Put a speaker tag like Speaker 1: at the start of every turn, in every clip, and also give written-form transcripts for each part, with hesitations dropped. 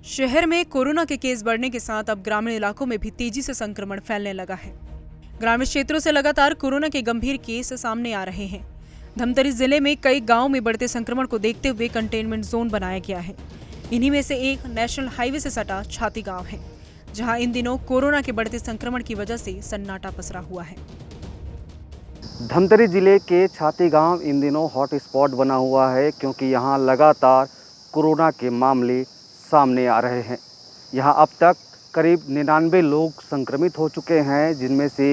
Speaker 1: शहर में कोरोना के केस बढ़ने के साथ अब ग्रामीण इलाकों में भी तेजी से संक्रमण फैलने लगा है। ग्रामीण क्षेत्रों से लगातार कोरोना के गंभीर केस सामने आ रहे हैं। धमतरी जिले में कई गांवों में बढ़ते संक्रमण को देखते हुए कंटेनमेंट जोन बनाया गया है। इन्हीं में से एक नेशनल हाईवे से सटा छाती गांव है, जहां इन दिनों कोरोना के बढ़ते संक्रमण की वजह से सन्नाटा पसरा हुआ है।
Speaker 2: धमतरी जिले के छाती गांव इन दिनों हॉट स्पॉट बना हुआ है, क्योंकि यहां लगातार कोरोना के मामले सामने आ रहे हैं। यहां अब तक करीब 99 लोग संक्रमित हो चुके हैं, जिनमें से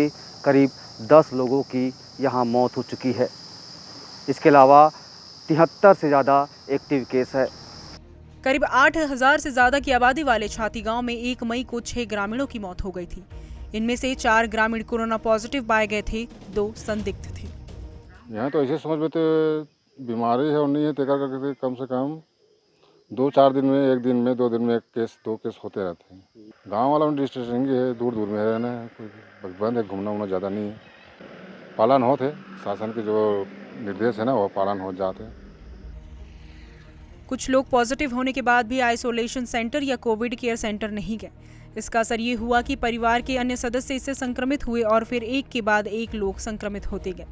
Speaker 2: करीब 10 लोगों की यहां मौत हो चुकी है। इसके अलावा 73 से ज़्यादा एक्टिव केस है।
Speaker 1: करीब 8,000 से ज्यादा की आबादी वाले छाती गांव में 1 मई को 6 ग्रामीणों की मौत हो गई थी। इनमें से 4 ग्रामीण कोरोना पॉजिटिव पाए गए थे, 2 संदिग्ध थे।
Speaker 3: यहाँ तो ऐसे समझ में तो बीमारी है और नहीं है, तेकर करके कम से कम 2-4 दिन में, 1 दिन में, 2 दिन में 1 केस 2 केस होते रहते हैं। गांव वाला में डिस्टेंसिंग है, दूर दूर में रहना है, कोई बंद है, घूमना उमना ज़्यादा नहीं है। पालन होते है, शासन के जो निर्देश है ना, वो पालन हो जाते हैं।
Speaker 1: कुछ लोग पॉजिटिव होने के बाद भी आइसोलेशन सेंटर या कोविड केयर सेंटर नहीं गए। इसका असर ये हुआ कि परिवार के अन्य सदस्य इससे संक्रमित हुए और फिर एक के बाद एक लोग संक्रमित होते गए।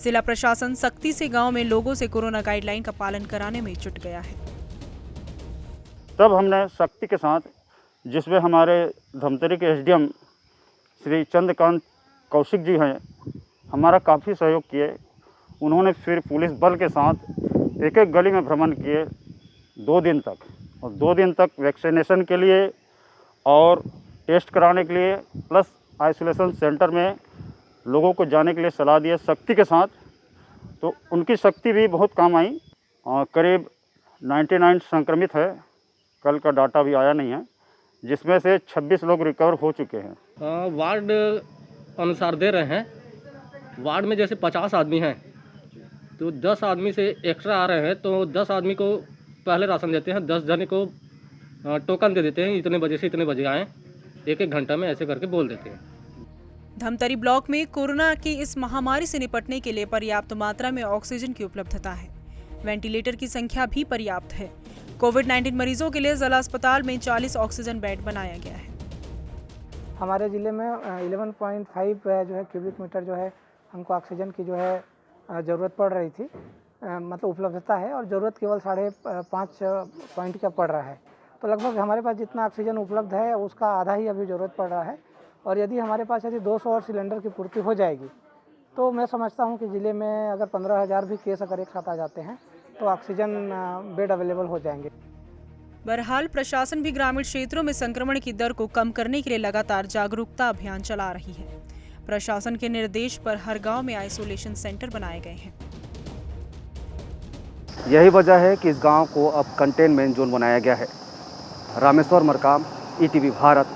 Speaker 1: जिला प्रशासन सख्ती से गांव में लोगों से कोरोना गाइडलाइन का पालन कराने में जुट गया है।
Speaker 4: तब हमने सख्ती के साथ, जिसमें हमारे धमतरी के एसडीएम श्री चंद्रकांत कौशिक जी हैं, हमारा काफ़ी सहयोग किए। उन्होंने फिर पुलिस बल के साथ एक एक गली में भ्रमण किए 2 दिन तक, और 2 दिन तक वैक्सीनेशन के लिए और टेस्ट कराने के लिए, प्लस आइसोलेशन सेंटर में लोगों को जाने के लिए सलाह दिए सख्ती के साथ। तो उनकी सख्ती भी बहुत काम आई। करीब 99 संक्रमित है, कल का डाटा भी आया नहीं है, जिसमें से 26 लोग रिकवर हो चुके हैं।
Speaker 5: वार्ड अनुसार दे रहे हैं। वार्ड में जैसे 50 आदमी हैं तो 10 आदमी से एक्स्ट्रा आ रहे हैं, तो 10 आदमी को पहले राशन देते हैं, 10 जने को टोकन दे देते हैं, इतने बजे से इतने बजे आएँ, 1-1 घंटा में ऐसे करके बोल देते हैं।
Speaker 1: धमतरी ब्लॉक में कोरोना की इस महामारी से निपटने के लिए पर्याप्त मात्रा में ऑक्सीजन की उपलब्धता है। वेंटिलेटर की संख्या भी पर्याप्त है। कोविड-19 मरीजों के लिए जिला अस्पताल में 40 ऑक्सीजन बेड बनाया गया है।
Speaker 6: हमारे ज़िले में 11.5 जो है क्यूबिक मीटर जो है हमको ऑक्सीजन की जो है ज़रूरत पड़ रही थी, मतलब उपलब्धता है, और ज़रूरत केवल 5.5 पॉइंट का पड़ रहा है। तो लगभग हमारे पास जितना ऑक्सीजन उपलब्ध है उसका आधा ही अभी ज़रूरत पड़ रहा है। और यदि हमारे पास 200 और सिलेंडर की पूर्ति हो जाएगी तो मैं समझता हूं कि ज़िले में अगर 15,000 भी केस अगर एक साथ आ जाते हैं तो ऑक्सीजन बेड अवेलेबल हो जाएंगे।
Speaker 1: बहरहाल प्रशासन भी ग्रामीण क्षेत्रों में संक्रमण की दर को कम करने के लिए लगातार जागरूकता अभियान चला रही है। प्रशासन के निर्देश पर हर गांव में आइसोलेशन सेंटर बनाए गए हैं।
Speaker 2: यही वजह है कि इस गांव को अब कंटेनमेंट जोन बनाया गया है। रामेश्वर मरकाम, ईटीवी भारत।